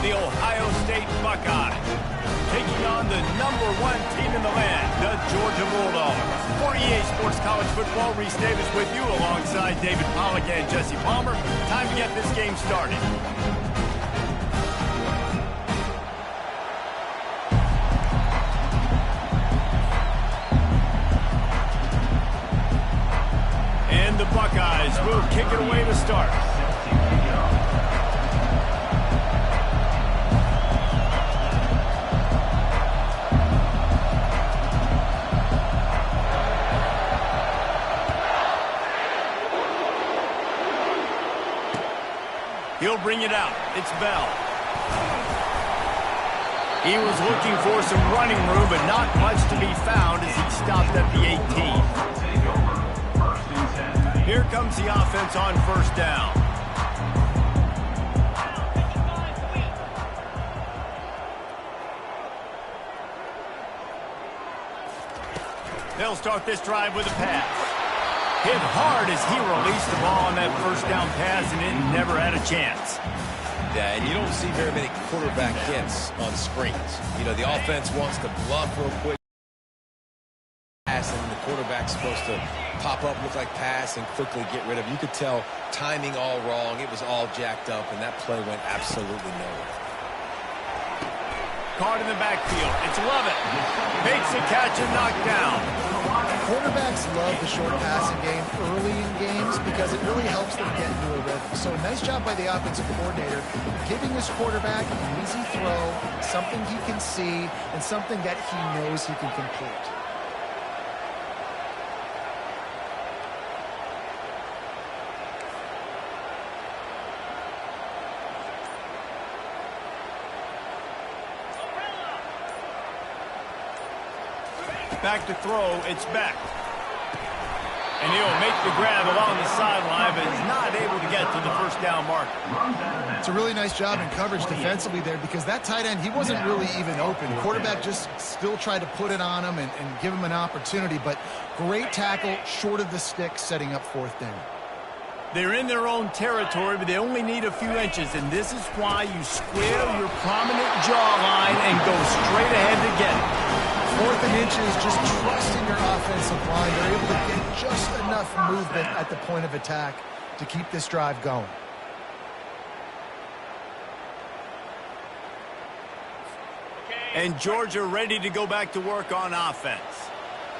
the Ohio State Buckeyes, taking on the #1 team in the land, the Georgia Bulldogs. For EA Sports College Football, Reese Davis with you alongside David Pollack and Jesse Palmer. Time to get this game started. And the Buckeyes will kick it away to start. He'll bring it out. It's Bell. He was looking for some running room, but not much to be found as he stopped at the 18. Here comes the offense on first down. They'll start this drive with a pass. Hit hard as he released the ball on that first down pass, and it never had a chance. Yeah, and you don't see very many quarterback hits on screens. You know, the offense wants to bluff real quick. Pass, and the quarterback's supposed to pop up, look like pass, and quickly get rid of it. You could tell timing all wrong. It was all jacked up, and that play went absolutely nowhere. Caught in the backfield. It's Lovett. Makes a catch and knocked down. Quarterbacks love the short passing game early in games because it really helps them get into a rhythm. So nice job by the offensive coordinator giving his quarterback an easy throw, something he can see, and something that he knows he can complete. Back to throw, it's Beck. And he'll make the grab along the sideline, but is not able to get to the first down marker. It's a really nice job in coverage defensively there because that tight end, he wasn't really even open. Quarterback just still tried to put it on him and give him an opportunity, but great tackle short of the stick, setting up fourth down. They're in their own territory, but they only need a few inches, and this is why you square your prominent jawline and go straight ahead to get it. Fourth and inches, just trusting your offensive line. They're able to get just enough movement at the point of attack to keep this drive going. And Georgia ready to go back to work on offense.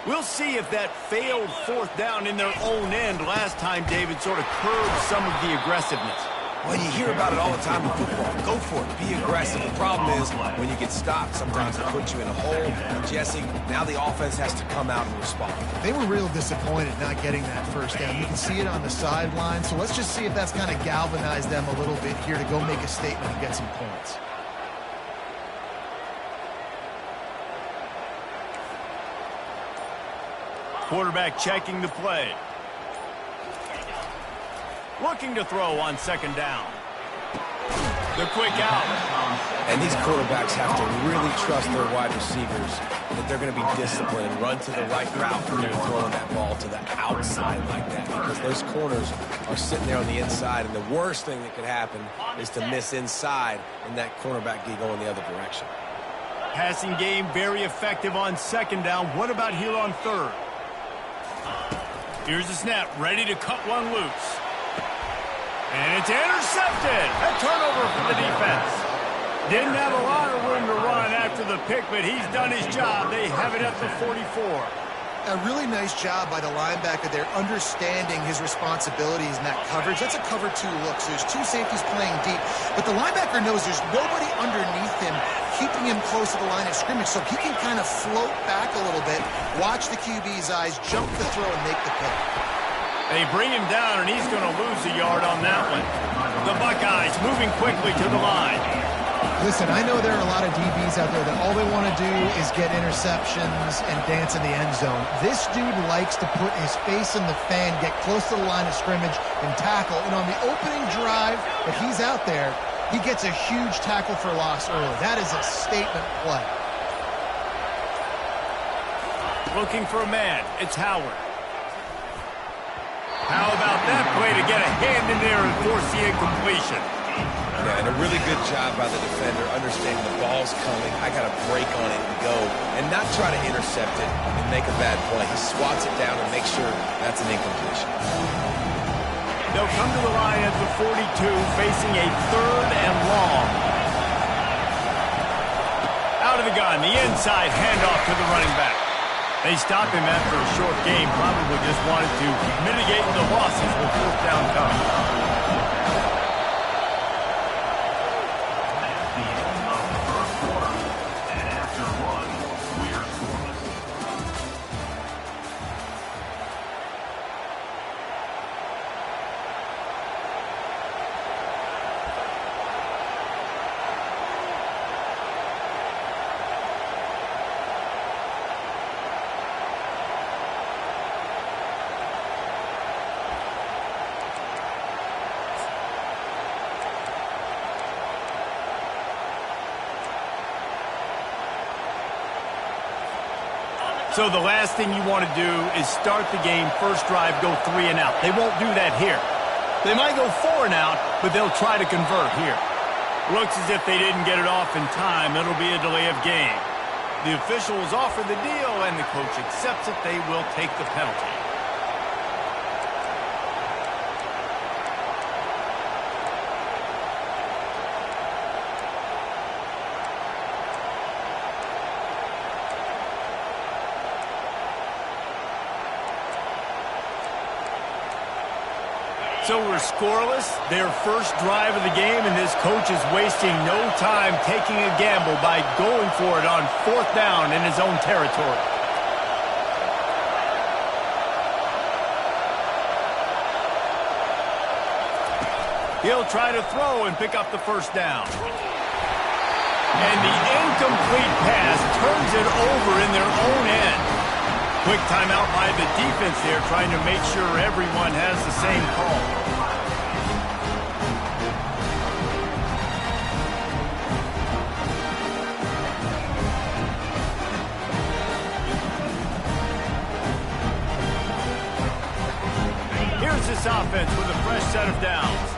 We'll see if that failed fourth down in their own end last time, David, sort of curbed some of the aggressiveness. Well, you hear about it all the time in football. Go for it. Be aggressive. The problem is when you get stopped, sometimes it puts you in a hole. Jesse, now the offense has to come out and respond. They were real disappointed not getting that first down. You can see it on the sideline. So let's just see if that's kind of galvanized them a little bit here to go make a statement and get some points. Quarterback checking the play. Looking to throw on second down. The quick out. And these quarterbacks have to really trust their wide receivers that they're going to be disciplined and run to the right route when they're throwing that ball to the outside like that, because those corners are sitting there on the inside, and the worst thing that could happen is to miss inside and that cornerback get going the other direction. Passing game very effective on second down. What about here on third? Here's the snap, ready to cut one loose. And it's intercepted. A turnover for the defense. Didn't have a lot of room to run after the pick, but he's done his job. They have it at the 44. A really nice job by the linebacker there, understanding his responsibilities in that coverage. That's a cover two look, so there's two safeties playing deep. But the linebacker knows there's nobody underneath him, keeping him close to the line of scrimmage, so he can kind of float back a little bit, watch the QB's eyes, jump the throw, and make the pick. They bring him down, and he's going to lose a yard on that one. The Buckeyes moving quickly to the line. Listen, I know there are a lot of DBs out there that all they want to do is get interceptions and dance in the end zone. This dude likes to put his face in the fan, get close to the line of scrimmage, and tackle. And on the opening drive that he's out there, he gets a huge tackle for loss early. That is a statement play. Looking for a man. It's Howard. How about that play to get a hand in there and force the incompletion? Yeah, and a really good job by the defender understanding the ball's coming. I got to break on it and go and not try to intercept it and make a bad play. He swats it down and makes sure that's an incompletion. They'll come to the line at the 42, facing a 3rd and long. Out of the gun, the inside handoff to the running back. They stop him after a short game, probably just wanted to mitigate the losses with 4th down coming. So the last thing you want to do is start the game, first drive, go 3 and out. They won't do that here. They might go 4 and out, but they'll try to convert here. Looks as if they didn't get it off in time. It'll be a delay of game. The officials offer the deal, and the coach accepts it. They will take the penalty. So we're scoreless, their first drive of the game, and this coach is wasting no time taking a gamble by going for it on 4th down in his own territory. He'll try to throw and pick up the 1st down. And the incomplete pass turns it over in their own end. Quick timeout by the defense there, trying to make sure everyone has the same call. Here's this offense with a fresh set of downs.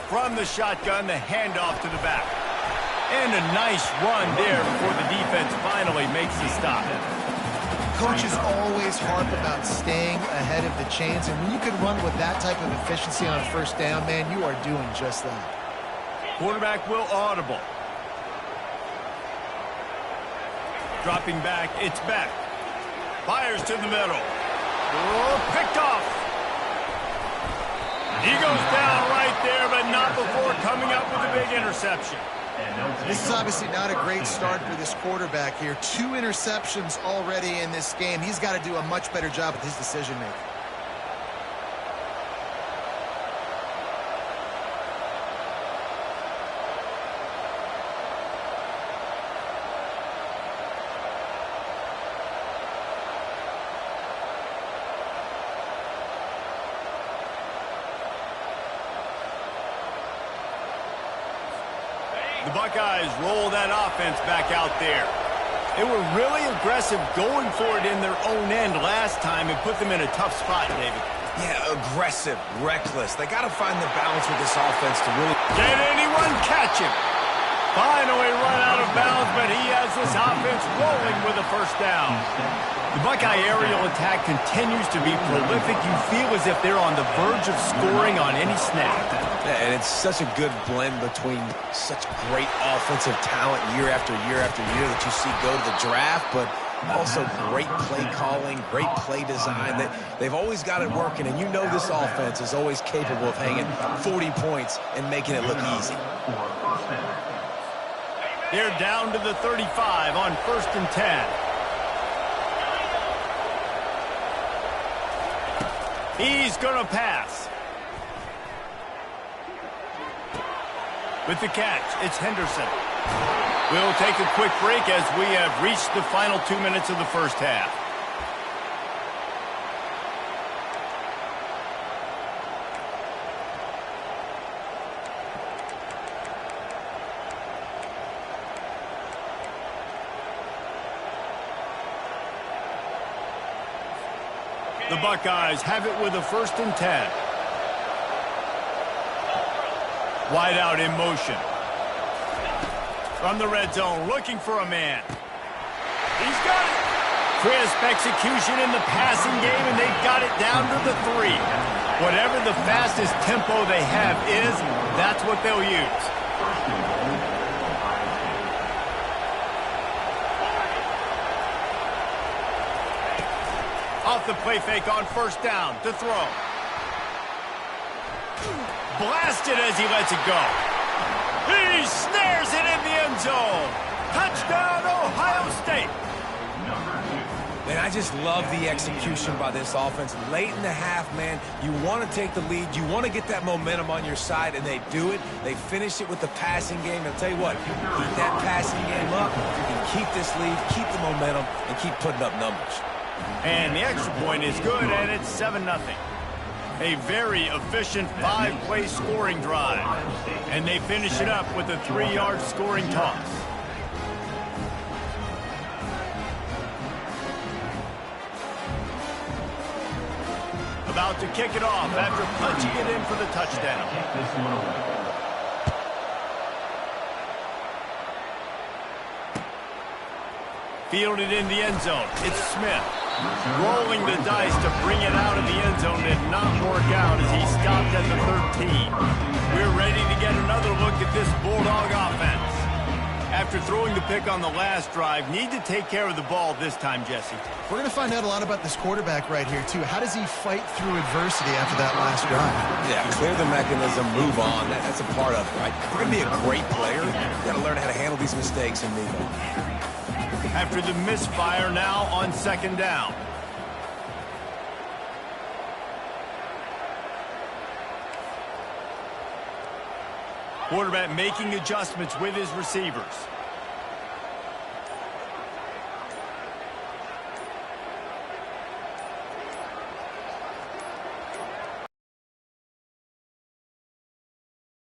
From the shotgun, the handoff to the back. And a nice run there before the defense finally makes the stop. Coaches always harp about staying ahead of the chains, and when you can run with that type of efficiency on 1st down, man, you are doing just that. Quarterback will audible. Dropping back, it's back. Fires to the middle. Oh, picked off. He goes down right there, but not before coming up with a big interception. This is obviously not a great start for this quarterback here. 2 interceptions already in this game. He's got to do a much better job with his decision-making. The Buckeyes roll that offense back out there. They were really aggressive going for it in their own end last time and put them in a tough spot, David. Yeah, aggressive, reckless. They got to find the balance with this offense to really... Can anyone catch him? Finally run out of bounds, but he has this offense rolling with a 1st down. The Buckeye aerial attack continues to be prolific. You feel as if they're on the verge of scoring on any snap. Yeah, and it's such a good blend between such great offensive talent year after year after year that you see go to the draft, but also great play calling, great play design. They've always got it working, and you know this offense is always capable of hanging 40 points and making it look easy. They're down to the 35 on 1st and 10. He's going to pass. With the catch, it's Henderson. We'll take a quick break as we have reached the final 2 minutes of the 1st half. The Buckeyes have it with a 1st and 10. Wide out in motion. From the red zone, looking for a man. He's got it. Crisp execution in the passing game, and they've got it down to the 3. Whatever the fastest tempo they have is, that's what they'll use. Off the play fake on 1st down to throw. Blasted as he lets it go. He snares it in the end zone. Touchdown, Ohio State. Man, I just love the execution by this offense. Late in the half, man, you want to take the lead. You want to get that momentum on your side, and they do it. They finish it with the passing game. I'll tell you what, keep that passing game up. You can keep this lead, keep the momentum, and keep putting up numbers. And the extra point is good, and it's 7-0. A very efficient 5-play scoring drive. And they finish it up with a 3-yard scoring toss. About to kick it off after punching it in for the touchdown. Fielded in the end zone. It's Smith. Rolling the dice to bring it out of the end zone did not work out as he stopped at the 13. We're ready to get another look at this Bulldog offense. After throwing the pick on the last drive, need to take care of the ball this time, Jesse. We're going to find out a lot about this quarterback right here, too. How does he fight through adversity after that last drive? Yeah, clear the mechanism, move on. That's a part of it, right? If you're going to be a great player, you've got to learn how to handle these mistakes and move on. After the misfire, now on 2nd down. Quarterback making adjustments with his receivers.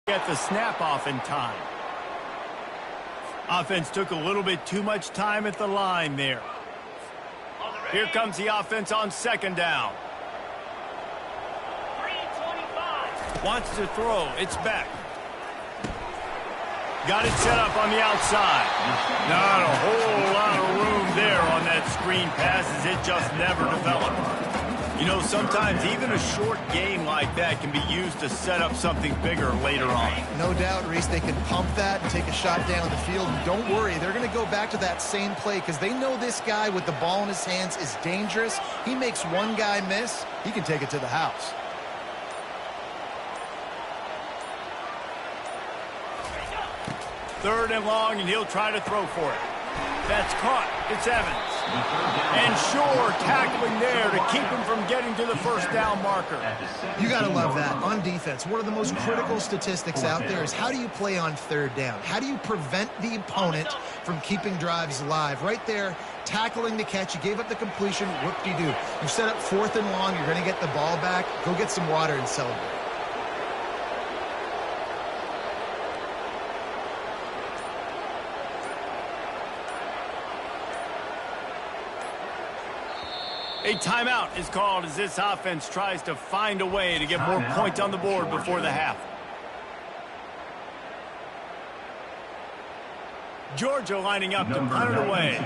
Get the snap off in time. Offense took a little bit too much time at the line there. Here comes the offense on 2nd down. Wants to throw. It's back. Got it set up on the outside. Not a whole lot of room there on that screen pass as it just never developed. You know, sometimes even a short game like that can be used to set up something bigger later on. No doubt, Reese, they can pump that and take a shot down the field. And don't worry, they're going to go back to that same play because they know this guy with the ball in his hands is dangerous. He makes one guy miss, he can take it to the house. Third and long, and he'll try to throw for it. That's caught. It's Evans. And Shore tackling there to keep him from getting to the 1st down marker. You got to love that. On defense, one of the most critical statistics out there is how do you play on 3rd down? How do you prevent the opponent from keeping drives alive? Right there, tackling the catch. You gave up the completion. Whoop-de-doo. You set up 4th and long. You're going to get the ball back. Go get some water and celebrate. A timeout is called as this offense tries to find a way to get more points on the board before the half. Georgia lining up to punt it away.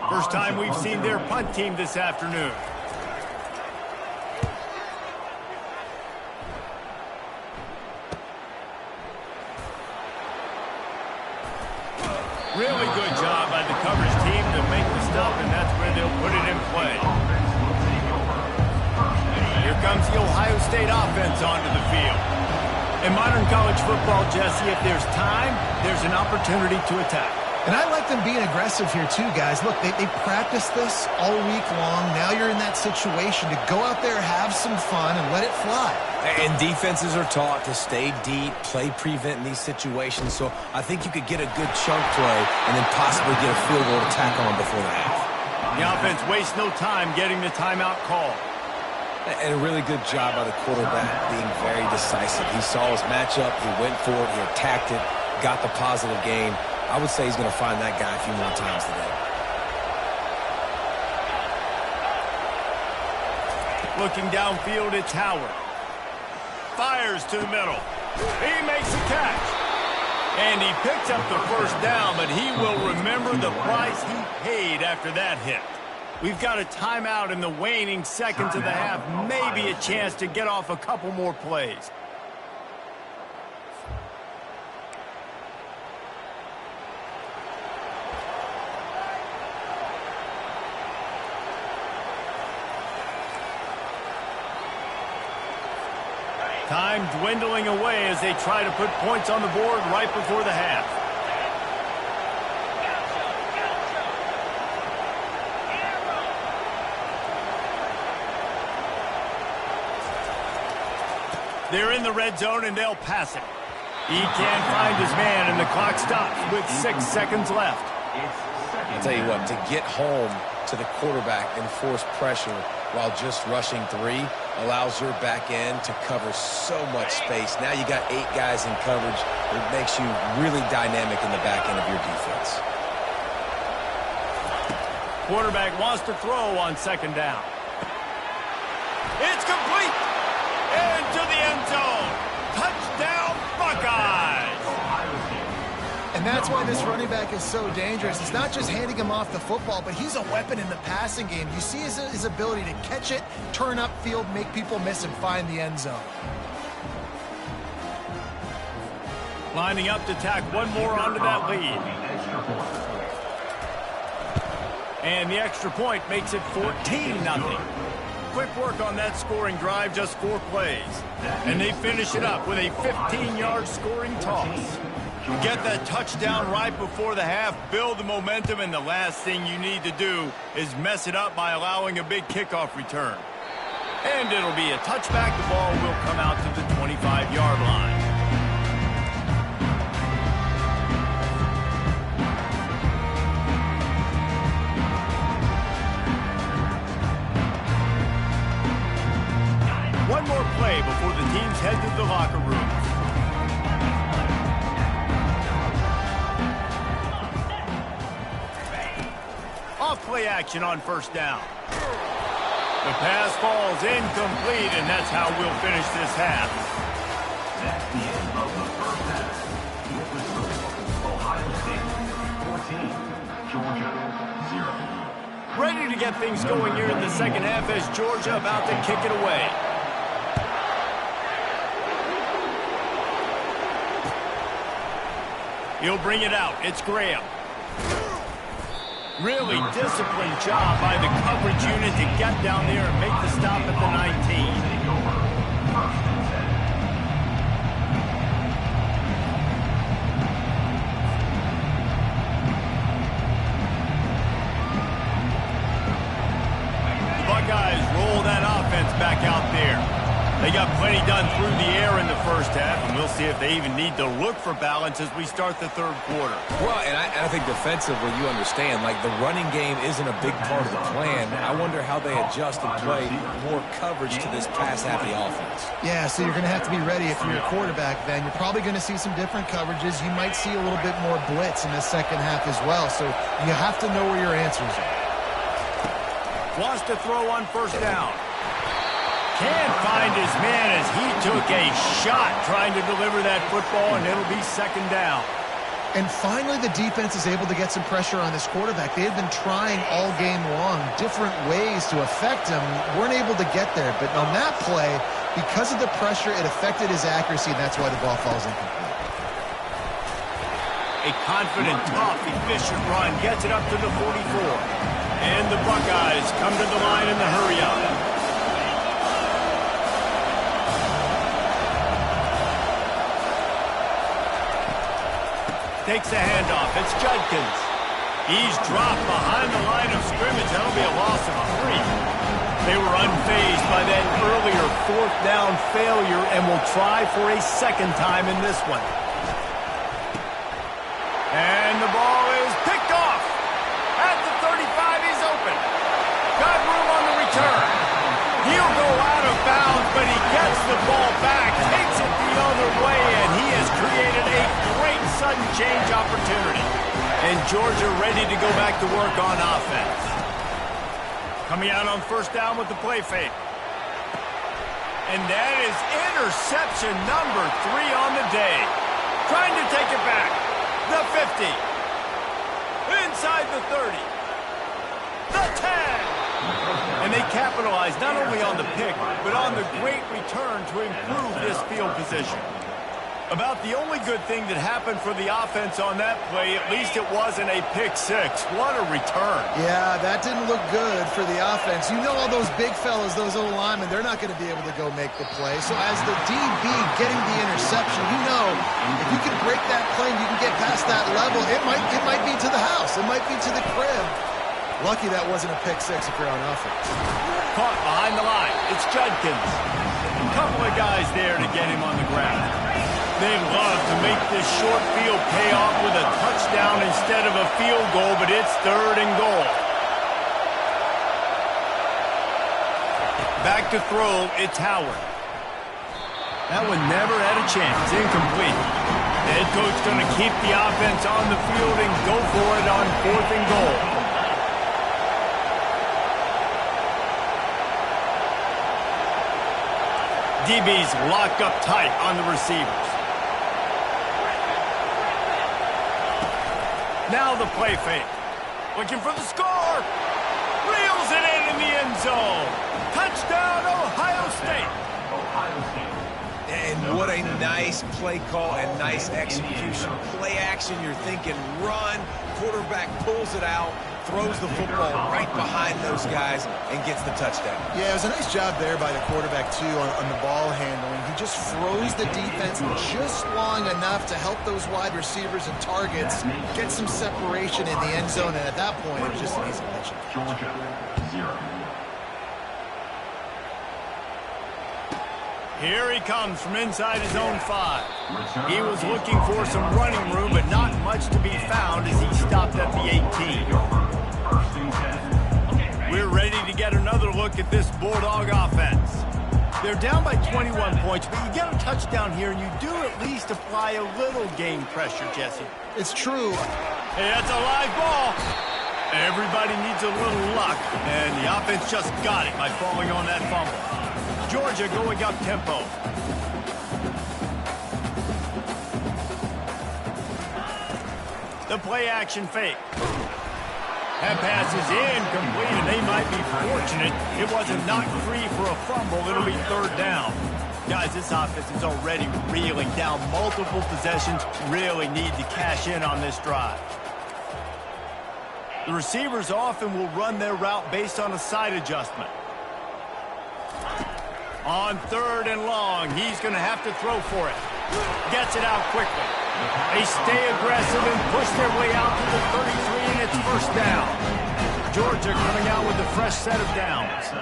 First time we've seen their punt team this afternoon. Really good job by the coverage team to make the stop, and that's where they'll put it in play. Here comes the Ohio State offense onto the field. In modern college football, Jesse, if there's time, there's an opportunity to attack. And I like them being aggressive here too, guys. Look, they practiced this all week long. Now you're in that situation to go out there, have some fun, and let it fly. And defenses are taught to stay deep, play prevent in these situations. So I think you could get a good chunk play and then possibly get a field goal to tack on before the half. The offense wastes no time getting the timeout call. And a really good job by the quarterback being very decisive. He saw his matchup, he went for it, he attacked it, got the positive gain. I would say he's going to find that guy a few more times today. Looking downfield, it's Howard. Fires to the middle. He makes the catch. And he picks up the first down, but he will remember the price he paid after that hit. We've got a timeout in the waning seconds of the half. Maybe a chance to get off a couple more plays. Time dwindling away as they try to put points on the board right before the half. They're in the red zone and they'll pass it. He can't find his man and the clock stops with 6 seconds left. I'll tell you what, to get home to the quarterback and force pressure while just rushing 3 allows your back end to cover so much space. Now you got 8 guys in coverage. It makes you really dynamic in the back end of your defense. Quarterback wants to throw on second down. It's complete. Into the end zone. Touchdown, Buckeyes. And that's why this running back is so dangerous. It's not just handing him off the football, but he's a weapon in the passing game. You see his ability to catch it, turn upfield, make people miss, and find the end zone. Lining up to tack one more onto that lead. And the extra point makes it 14-0. Quick work on that scoring drive, just 4 plays. And they finish it up with a 15-yard scoring toss. Get that touchdown right before the half, build the momentum, and the last thing you need to do is mess it up by allowing a big kickoff return. And it'll be a touchback. The ball will come out to the 25-yard line. One more play before the teams head to the locker room. Off-play action on first down. The pass falls incomplete, and that's how we'll finish this half. That's the end of the first half. With the score, Ohio State 14, Georgia 0. Ready to get things going here in the second half as Georgia about to kick it away. He'll bring it out. It's Graham. Really disciplined job by the coverage unit to get down there and make the stop at the 19. The Buckeyes roll that offense back out there. They got plenty done through the air in the first half, and we'll see if they even need to look for balance as we start the third quarter. Well, and I think defensively, you understand, like the running game isn't a big part of the plan. I wonder how they adjust and play more coverage to this pass-happy offense. Yeah, so you're going to have to be ready if you're a quarterback then. You're probably going to see some different coverages. You might see a little bit more blitz in the second half as well, so you have to know where your answers are. Wants to throw on first down. Can't find his man as he took a shot trying to deliver that football, and it'll be second down. And finally, the defense is able to get some pressure on this quarterback. They had been trying all game long different ways to affect him. Weren't able to get there. But on that play, because of the pressure, it affected his accuracy, and that's why the ball falls incomplete. A confident, tough, efficient run gets it up to the 44. And the Buckeyes come to the line in the hurry-up. Takes the handoff. It's Judkins. He's dropped behind the line of scrimmage. That'll be a loss of 3. They were unfazed by that earlier fourth down failure and will try for a second time in this one. And the ball is picked off. At the 35, he's open. Got room on the return. He'll go out of bounds, but he gets the ball back, takes it the other way, and he has created a great sudden change opportunity. And Georgia ready to go back to work on offense. Coming out on first down with the play fake. And that is interception number 3 on the day. Trying to take it back. The 50. Inside the 30. The 10. And they capitalized not only on the pick, but on the great return to improve this field position. About the only good thing that happened for the offense on that play, at least it wasn't a pick 6. What a return. Yeah, that didn't look good for the offense. You know all those big fellas, those old linemen, they're not going to be able to go make the play. So as the DB getting the interception, you know if you can break that play and you can get past that level, it might be to the house. It might be to the crib. Lucky that wasn't a pick 6 if you're on offense. Caught behind the line. It's Judkins. A couple of guys there to get him on the ground. They'd love to make this short field pay off with a touchdown instead of a field goal, but it's 3rd and goal. Back to throw, it's Howard. That one never had a chance. Incomplete. The head coach going to keep the offense on the field and go for it on 4th and goal. DB's locked up tight on the receivers. Now the play fake. Looking for the score. Reels it in the end zone. Touchdown, Ohio State. Ohio State. And what a nice play call and nice execution. Play action, you're thinking run. Quarterback pulls it out, throws the football right behind those guys, and gets the touchdown. Yeah, it was a nice job there by the quarterback, too, on the ball handling. He just froze the defense just long enough to help those wide receivers and targets get some separation in the end zone, and at that point, it was just an easy catch. Georgia, 0. Here he comes from inside his own 5. He was looking for some running room, but not much to be found as he stopped at the 18. First and 10. We're ready to get another look at this Bulldog offense. They're down by 21 points, but you get a touchdown here, and you do at least apply a little game pressure, Jesse. It's true. Hey, that's a live ball. Everybody needs a little luck, and the offense just got it by falling on that fumble. Georgia going up tempo. The play action fake. That pass is incomplete, and they might be fortunate it wasn't knocked free for a fumble. It'll be 3rd down. Guys, this offense is already reeling down multiple possessions. Really need to cash in on this drive. The receivers often will run their route based on a side adjustment. On 3rd and long, he's going to have to throw for it. Gets it out quickly. They stay aggressive and push their way out to the 33, and it's 1st down. Georgia coming out with a fresh set of downs.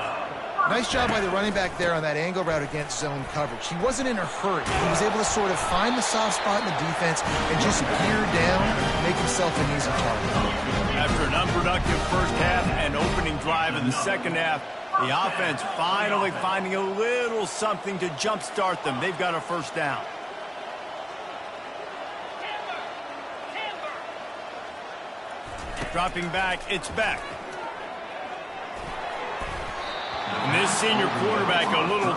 Nice job by the running back there on that angle route against zone coverage. He wasn't in a hurry. He was able to sort of find the soft spot in the defense and just gear down, make himself an easy target. After an unproductive first half and opening drive in the second half, the offense finally finding a little something to jumpstart them. They've got a 1st down. Dropping back, it's Beck. And this senior quarterback a little...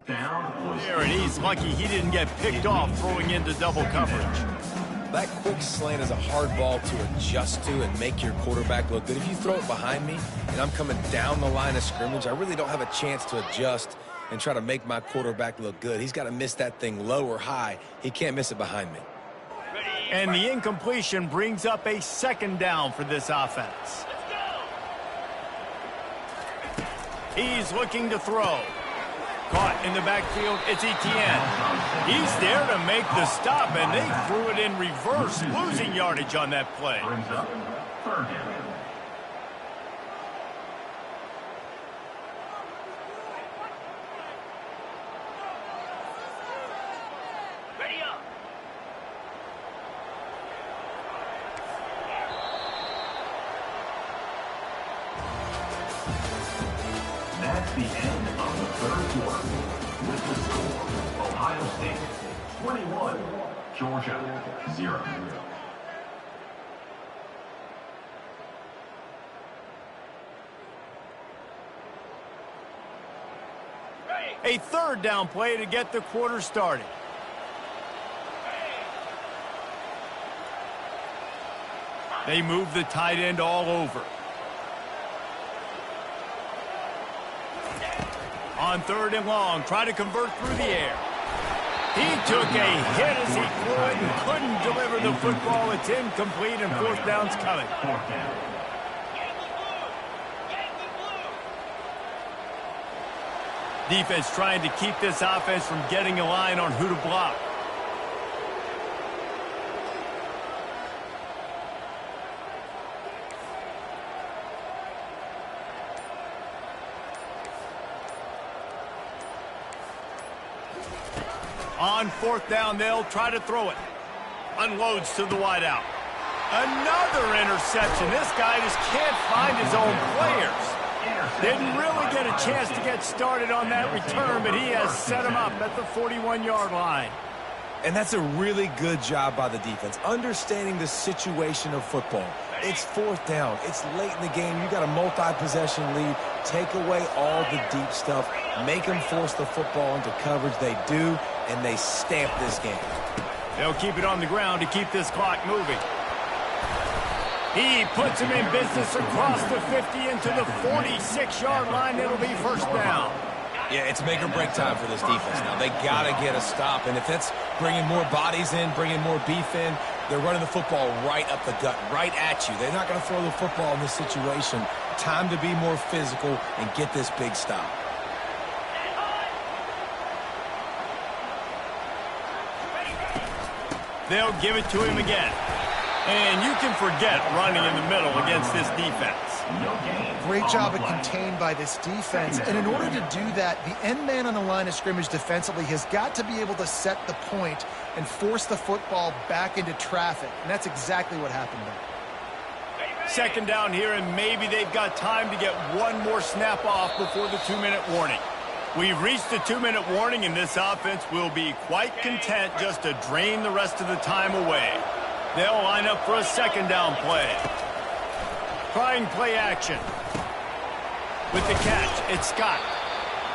There, and he's lucky he didn't get picked off throwing into double coverage. That quick slant is a hard ball to adjust to and make your quarterback look good. If you throw it behind me and I'm coming down the line of scrimmage, I really don't have a chance to adjust and try to make my quarterback look good. He's got to miss that thing low or high. He can't miss it behind me. And the incompletion brings up a 2nd down for this offense. He's looking to throw. Caught In the backfield, it's Etienne. He's there to make the stop, and they threw it in reverse, losing yardage on that play. Brings up third down. That's the end of the third quarter. With the score, Ohio State 21, Georgia 0. A third down play to get the quarter started. They move the tight end all over. On third and long, try to convert through the air. He took a hit as he threw it and couldn't deliver the football. It's incomplete and fourth down's coming. Fourth down. Defense trying to keep this offense from getting a line on who to block. On fourth down, they'll try to throw it. Unloads to the wideout. Another interception. This guy just can't find his own players. Didn't really get a chance to get started on that return, but he has set him up at the 41-yard line. And that's a really good job by the defense, understanding the situation of football. It's fourth down. It's late in the game. You got a multi-possession lead. Take away all the deep stuff. Make them force the football into coverage. They do, and they stamp this game. They'll keep it on the ground to keep this clock moving. He puts him in business across the 50 into the 46-yard line. It'll be first down. Yeah, it's make or break time for this defense now. They got to get a stop, and if that's bringing more bodies in, bringing more beef in, they're running the football right up the gut, right at you. They're not going to throw the football in this situation. Time to be more physical and get this big stop. They'll give it to him again. And you can forget running in the middle against this defense. Great job of contained by this defense. And in order to do that, the end man on the line of scrimmage defensively has got to be able to set the point and force the football back into traffic. And that's exactly what happened there. Second down here, and maybe they've got time to get one more snap off before the 2-minute warning. We've reached the 2-minute warning, and this offense will be quite content just to drain the rest of the time away. They'll line up for a second down play. Trying play action. With the catch, it's Scott.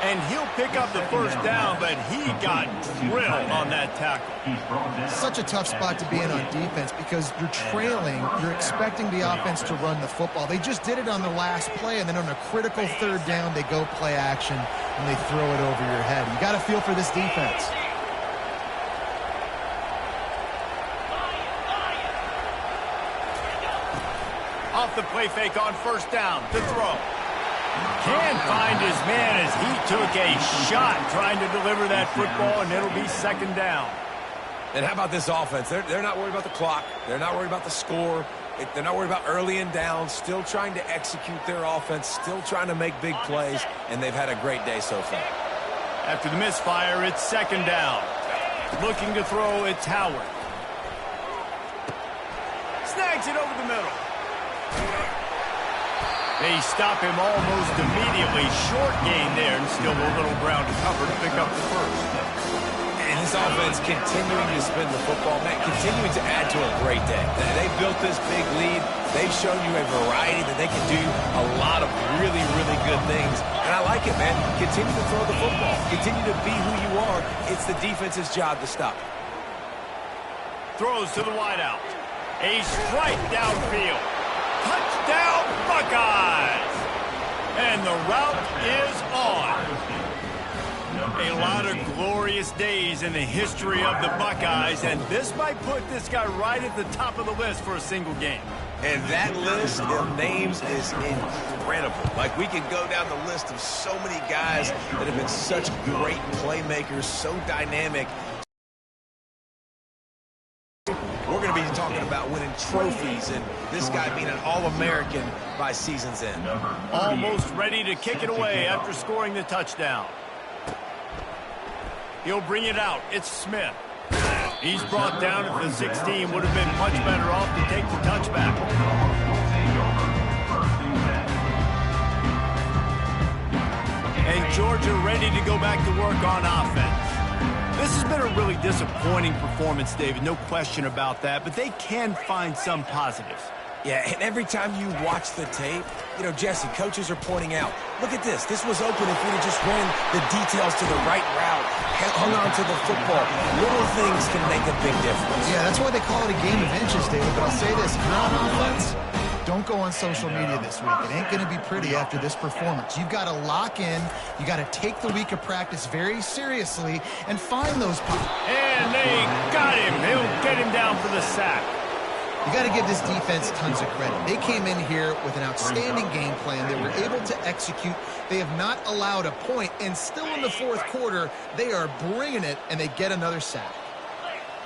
And he'll pick up the first down, but he got drilled on that tackle. Such a tough spot to be in on defense because you're trailing, you're expecting the offense to run the football. They just did it on the last play, and then on a critical third down, they go play action, and they throw it over your head. You got to feel for this defense. Off the play fake on first down, to throw. Can't find his man as he took a shot trying to deliver that football, and it'll be second down. And how about this offense? They're not worried about the clock. They're not worried about the score. They're not worried about early and down. Still trying to execute their offense. Still trying to make big plays, and they've had a great day so far. After the misfire, it's second down. Looking to throw, it's Howard. Snags it over the middle. They stop him almost immediately. Short gain there, and still a little ground to cover to pick up the first. And this offense continuing to spin the football, man, continuing to add to a great day. They built this big lead. They've shown you a variety that they can do a lot of really, really good things. And I like it, man. Continue to throw the football. Continue to be who you are. It's the defense's job to stop. Throws to the wideout. A strike downfield. Touchdown, Buckeyes! And the route is on. A lot of glorious days in the history of the Buckeyes, and this might put this guy right at the top of the list for a single game. And that list of names is incredible. Like, we can go down the list of so many guys that have been such great playmakers, so dynamic. We're going to be talking about winning trophies and this guy being an All-American by season's end. Almost ready to kick it away after scoring the touchdown. He'll bring it out. It's Smith. He's brought down at the 16. Would have been much better off to take the touchback. And Georgia ready to go back to work on offense. This has been a really disappointing performance, David. No question about that. But they can find some positives. Yeah, and every time you watch the tape, you know, Jesse, coaches are pointing out, look at this. This was open if we'd have just ran the details to the right route, hung on to the football. Little things can make a big difference. Yeah, that's why they call it a game of inches, David. But I'll say this, if you're on offense, don't go on social media this week. It ain't going to be pretty after this performance. You've got to lock in. You got to take the week of practice very seriously and find those people. And they got him. They'll get him down for the sack. You got to give this defense tons of credit. They came in here with an outstanding game plan. They were able to execute. They have not allowed a point, and still in the fourth quarter, they are bringing it, and they get another sack.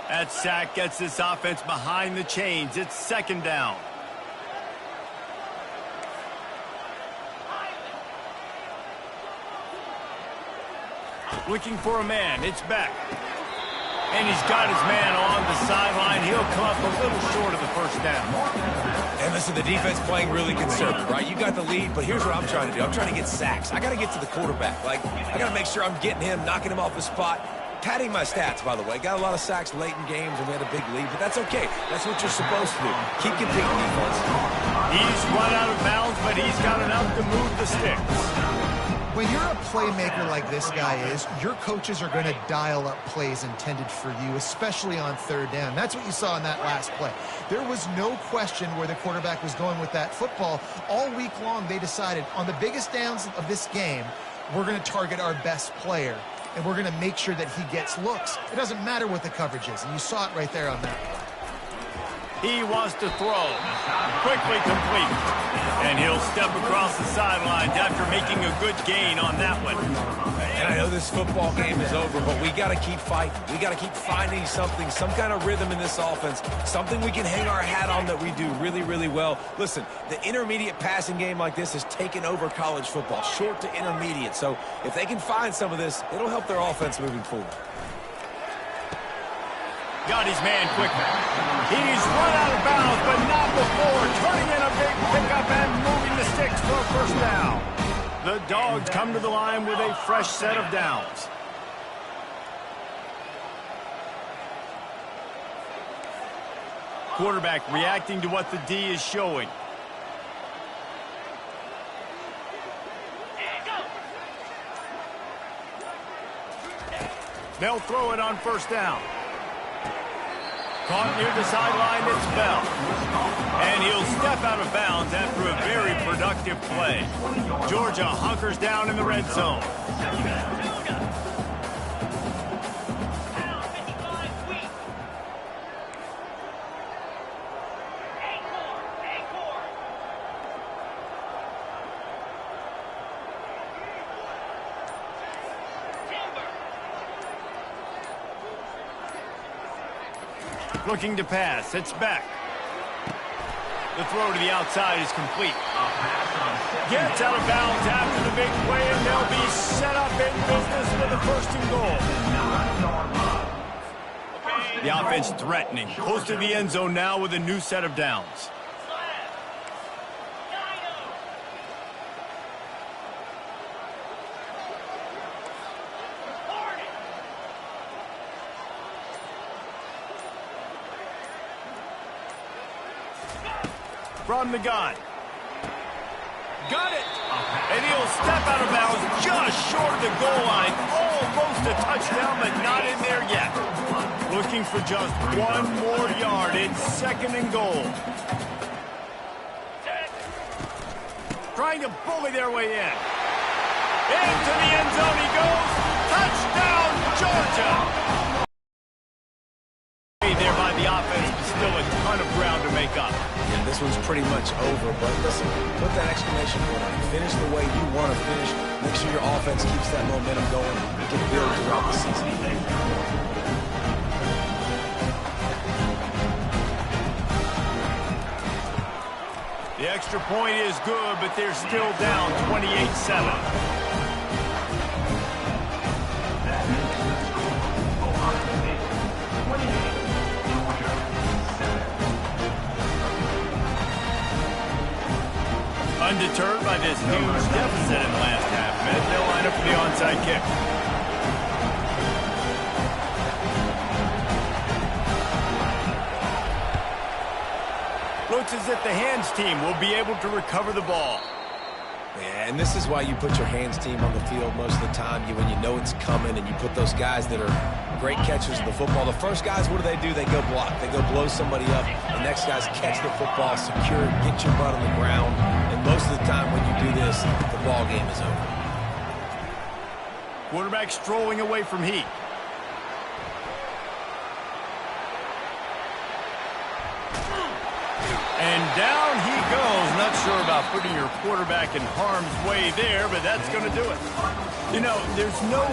That sack gets this offense behind the chains. It's second down. Looking for a man. It's Beck. And he's got his man on the sideline. He'll come up a little short of the first down. And listen, the defense playing really conservative, right? You got the lead, but here's what I'm trying to do. I'm trying to get sacks. I got to get to the quarterback. Like, I got to make sure I'm getting him, knocking him off the spot. Padding my stats, by the way. Got a lot of sacks late in games, and we had a big lead, but that's okay. That's what you're supposed to do. Keep competing, defense. He's run out of bounds, but he's got enough to move the sticks. When you're a playmaker like this guy is, your coaches are going to dial up plays intended for you, especially on third down. That's what you saw in that last play. There was no question where the quarterback was going with that football. All week long, they decided on the biggest downs of this game, we're going to target our best player, and we're going to make sure that he gets looks. It doesn't matter what the coverage is, and you saw it right there on that play. He wants to throw. Quickly complete. And he'll step across the sidelines after making a good gain on that one. And I know this football game is over, but we got to keep fighting. We got to keep finding something, some kind of rhythm in this offense, something we can hang our hat on that we do really, really well. Listen, the intermediate passing game like this has taken over college football, short to intermediate. So if they can find some of this, it'll help their offense moving forward. Got his man quickly. He's run out of bounds, but not before turning in a big pickup and moving the sticks for a first down. The Dogs come to the line with a fresh set of downs. Quarterback reacting to what the D is showing. They'll throw it on first down. Caught near the sideline, it's Bell. And he'll step out of bounds after a very productive play. Georgia hunkers down in the red zone. Looking to pass. It's Beck. The throw to the outside is complete. Gets out of bounds after the big play, and they'll be set up in business with a first and goal. The offense threatening. Close to the end zone now with a new set of downs. From the gun. Got it. And he'll step out of bounds just short of the goal line. Almost a touchdown, but not in there yet. Looking for just one more yard. It's second and goal. Trying to bully their way in. Into the end zone he goes. Touchdown, Georgia. There by the offense, but still a ton of ground to make up. this one's pretty much over, but listen, put that exclamation point on it. Finish the way you want to finish. Make sure your offense keeps that momentum going. You can build throughout the season. The extra point is good, but they're still down 28-7. Undeterred by this huge deficit in the last half minute, they'll line up for the onside kick. Looks as if the hands team will be able to recover the ball. Yeah, and this is why you put your hands team on the field most of the time. When you know it's coming, and you put those guys that are great catchers of the football. The first guys, what do? They go block. They go blow somebody up. The next guys catch the football, secure it, get your butt on the ground. And most of the time when you do this, the ball game is over. Quarterback strolling away from heat. And down he goes. Not sure about putting your quarterback in harm's way there, but that's going to do it. You know, there's no